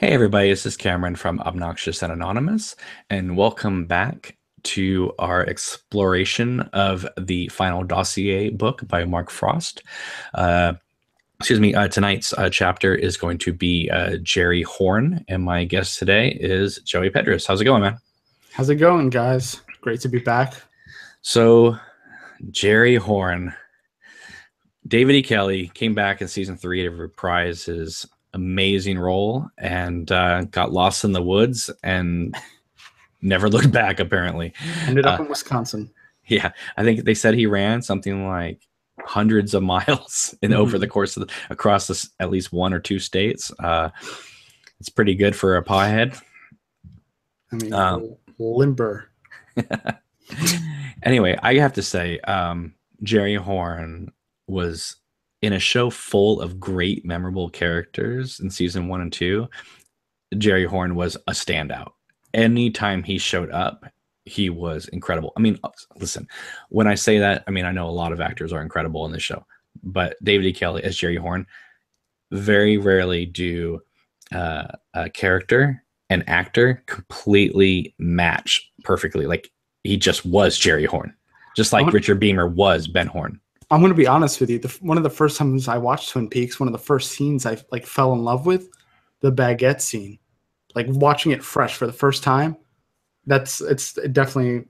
Hey everybody, this is Cameron from Obnoxious and Anonymous, and welcome back to our exploration of the Final Dossier book by Mark Frost. Uh, tonight's chapter is going to be Jerry Horne, and my guest today is Joey Pedras. How's it going, man? How's it going, guys? Great to be back. So, Jerry Horne, David E. Kelley came back in season 3 to reprise his amazing role and got lost in the woods and never looked back, apparently. Ended up in Wisconsin. Yeah, I think they said he ran something like hundreds of miles over the course of across at least one or two states. It's pretty good for a pawhead. I mean, limber. Anyway, I have to say, Jerry Horne was in a show full of great, memorable characters in season 1 and 2. Jerry Horne was a standout. Anytime he showed up, he was incredible. I mean, listen, when I say that, I mean, I know a lot of actors are incredible in this show, but David E. Kelley as Jerry Horne, very rarely do a character and actor completely match perfectly. Like, he just was Jerry Horne, just like Richard Beamer was Ben Horne. I'm going to be honest with you. One of the first times I watched Twin Peaks, one of the first scenes I fell in love with, the baguette scene. Like, watching it fresh for the first time, it's definitely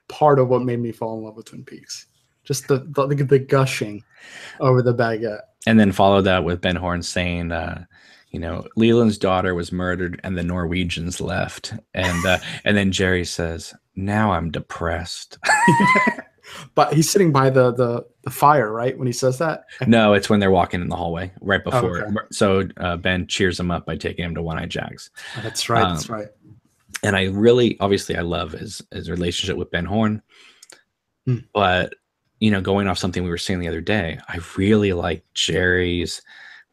part of what made me fall in love with Twin Peaks. Just the gushing over the baguette. And then follow that with Ben Horne saying, Leland's daughter was murdered and the Norwegians left. And then Jerry says, now I'm depressed. But he's sitting by the fire, right? When he says that? No, it's when they're walking in the hallway right before. Oh, okay. So Ben cheers him up by taking him to One Eye Jag's. Oh, that's right. That's right. And I love his relationship with Ben Horne. But, going off something we were saying the other day, I really like Jerry's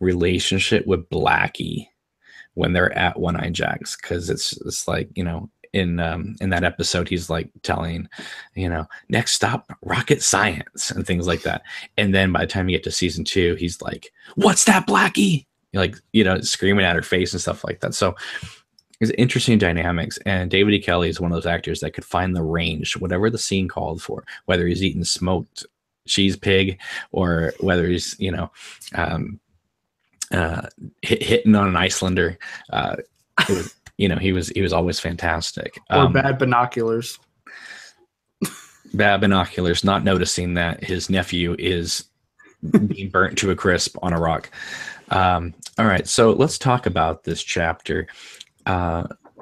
relationship with Blackie when they're at One Eye Jag's, because it's like, in that episode, he's like telling, next stop, rocket science and things like that. And then by the time you get to season 2, he's like, what's that, Blackie? Like, screaming at her face and stuff like that. So it's interesting dynamics. And David E. Kelley is one of those actors that could find the range, whatever the scene called for, whether he's eating smoked cheese pig or whether he's, hitting on an Icelander. He was always fantastic. Or bad binoculars. Bad binoculars, not noticing that his nephew is being burnt to a crisp on a rock. All right, so let's talk about this chapter.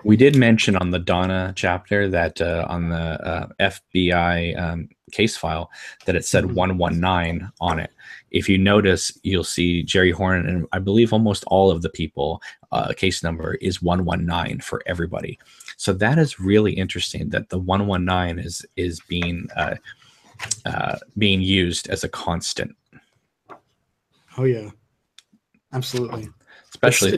We did mention on the Donna chapter that on the FBI case file that it said 119 on it. If you notice, you'll see Jerry Horne, and I believe almost all of the people, case number is 119 for everybody. So that is really interesting that the 119 is being used as a constant. Oh yeah, absolutely. Especially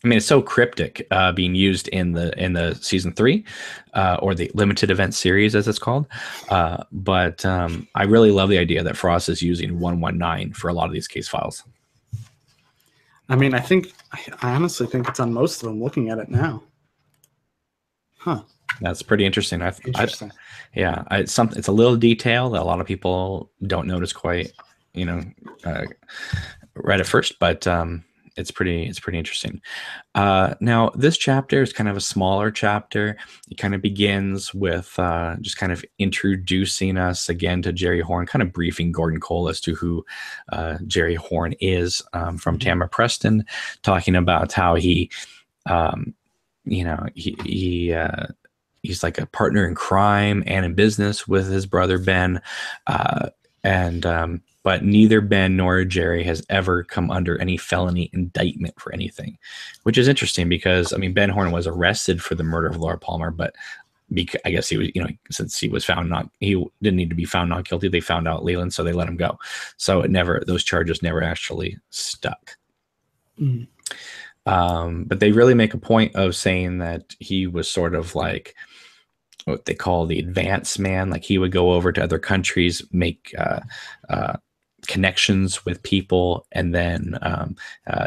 it's so cryptic, being used in the season 3 or the limited event series, as it's called. But I really love the idea that Frost is using 119 for a lot of these case files. I mean, I honestly think it's on most of them looking at it now. Huh. That's pretty interesting. Interesting. It's a little detail that a lot of people don't notice quite, right at first, but it's pretty interesting. Now, this chapter is kind of a smaller chapter. It kind of begins with just kind of introducing us again to Jerry Horne, kind of briefing Gordon Cole as to who Jerry Horne is, from Tamara Preston, talking about how he's like a partner in crime and in business with his brother Ben, but neither Ben nor Jerry has ever come under any felony indictment for anything, which is interesting because, I mean, Ben Horne was arrested for the murder of Laura Palmer, but I guess he was, since he didn't need to be found not guilty, they found out Leland, so they let him go. So those charges never actually stuck. But they really make a point of saying that he was sort of like what they call the advance man. Like, he would go over to other countries, make connections with people, and then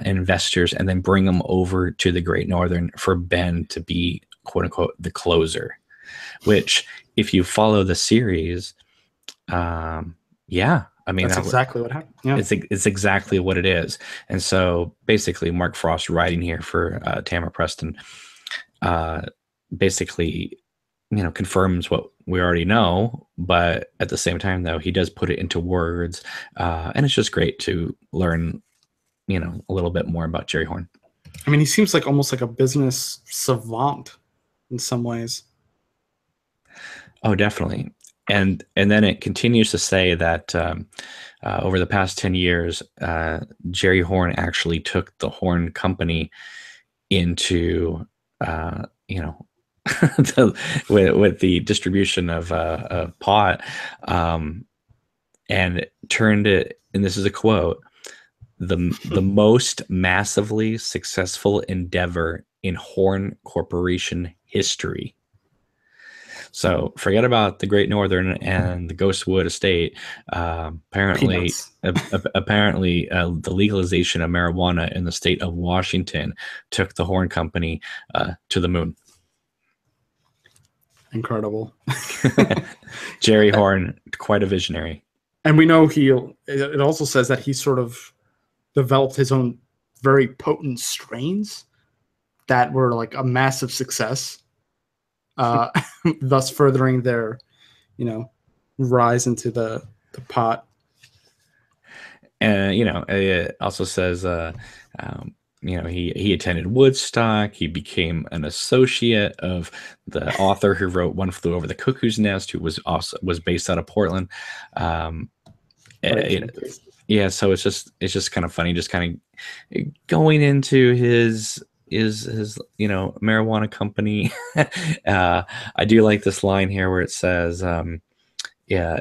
investors, and then bring them over to the Great Northern for Ben to be, quote unquote, the closer. Which, if you follow the series, yeah, I mean, that's exactly what happened. Yeah, it's exactly what it is. And so basically, Mark Frost writing here for Tamara Preston, basically, confirms what we already know, but at the same time, though, he does put it into words, and it's just great to learn, a little bit more about Jerry Horne. I mean, he seems like almost like a business savant in some ways. Oh, definitely. And then it continues to say that over the past 10 years, Jerry Horne actually took the Horne Company into, with the distribution of pot, and turned it, and this is a quote, the most massively successful endeavor in Horne Corporation history. So forget about the Great Northern and the Ghostwood Estate. Apparently, the legalization of marijuana in the state of Washington took the Horne Company to the moon. Incredible. Jerry Horne, quite a visionary. And we know it also says that he sort of developed his own very potent strains that were like a massive success. Thus furthering their, rise into the pot. And it also says, he attended Woodstock. He became an associate of the author who wrote One Flew Over the Cuckoo's Nest, who was based out of Portland. Yeah, so it's just kind of funny, just kind of going into his marijuana company. I do like this line here where it says, in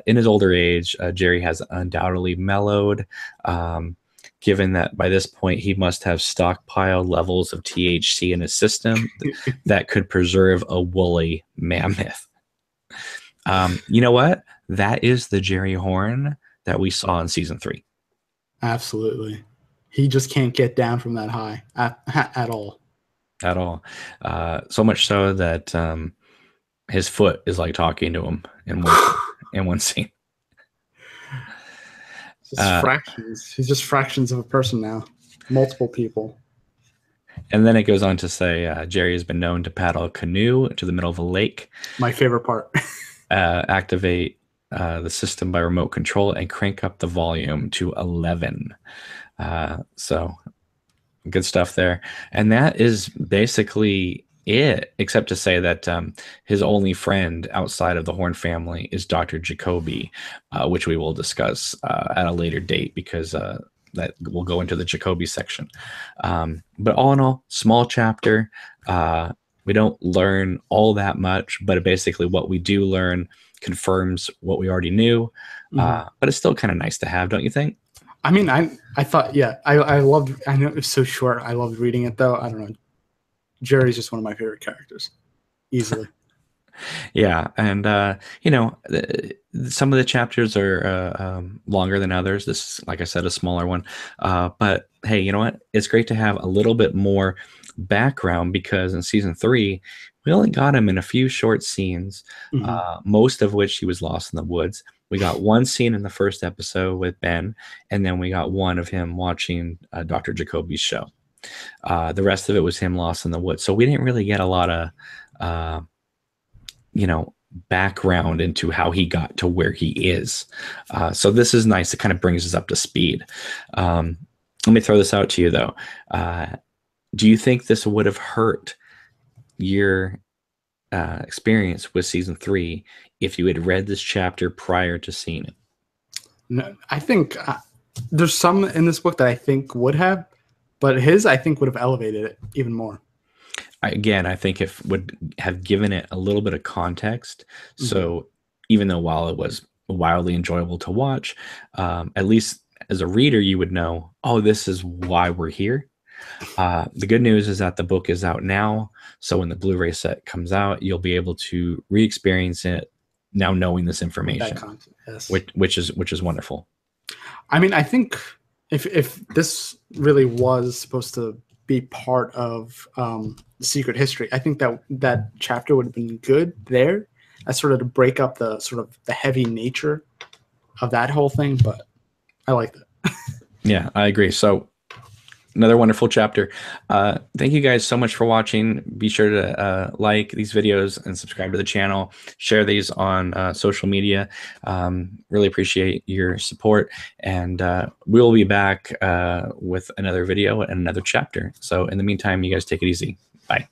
his older age, Jerry has undoubtedly mellowed, given that by this point he must have stockpiled levels of THC in his system that could preserve a woolly mammoth. You know what? That is the Jerry Horne that we saw in season 3. Absolutely. He just can't get down from that high at all. At all. So much so that his foot is like talking to him in one scene. Just fractions. He's just fractions of a person now. Multiple people. And then it goes on to say Jerry has been known to paddle a canoe to the middle of a lake. My favorite part. Activate the system by remote control and crank up the volume to 11. So good stuff there. And that is basically it, except to say that his only friend outside of the Horne family is Dr. Jacoby, which we will discuss at a later date, because that will go into the Jacoby section. But all in all, small chapter. We don't learn all that much, but basically what we do learn confirms what we already knew. But it's still kind of nice to have, don't you think? I mean, I thought, yeah, I loved, I know it was so short. I loved reading it though. I don't know. Jerry's just one of my favorite characters, easily. Yeah. And, some of the chapters are longer than others. This is, like I said, a smaller one. But hey, you know what? It's great to have a little bit more background, because in season 3, we only got him in a few short scenes, most of which he was lost in the woods. We got one scene in the first episode with Ben, and then we got one of him watching Dr. Jacoby's show. The rest of it was him lost in the woods. So we didn't really get a lot of, background into how he got to where he is. So this is nice. It kind of brings us up to speed. Let me throw this out to you, though. Do you think this would have hurt your experience with season 3 if you had read this chapter prior to seeing it? No, I think there's some in this book that I think would have, but his, I think, would have elevated it even more. Again, I think it would have given it a little bit of context. So even though while it was wildly enjoyable to watch, at least as a reader, you would know, oh, this is why we're here. The good news is that the book is out now. So when the Blu-ray set comes out, you'll be able to re-experience it now knowing this information, Yes. which is wonderful. I mean, I think if this really was supposed to be part of the secret history, I think that chapter would have been good there, as sort of to break up the sort of the heavy nature of that whole thing. But I like that. Yeah, I agree. So another wonderful chapter. Thank you guys so much for watching. Be sure to like these videos and subscribe to the channel. Share these on social media. Really appreciate your support. And we'll be back with another video and another chapter. So in the meantime, you guys take it easy. Bye.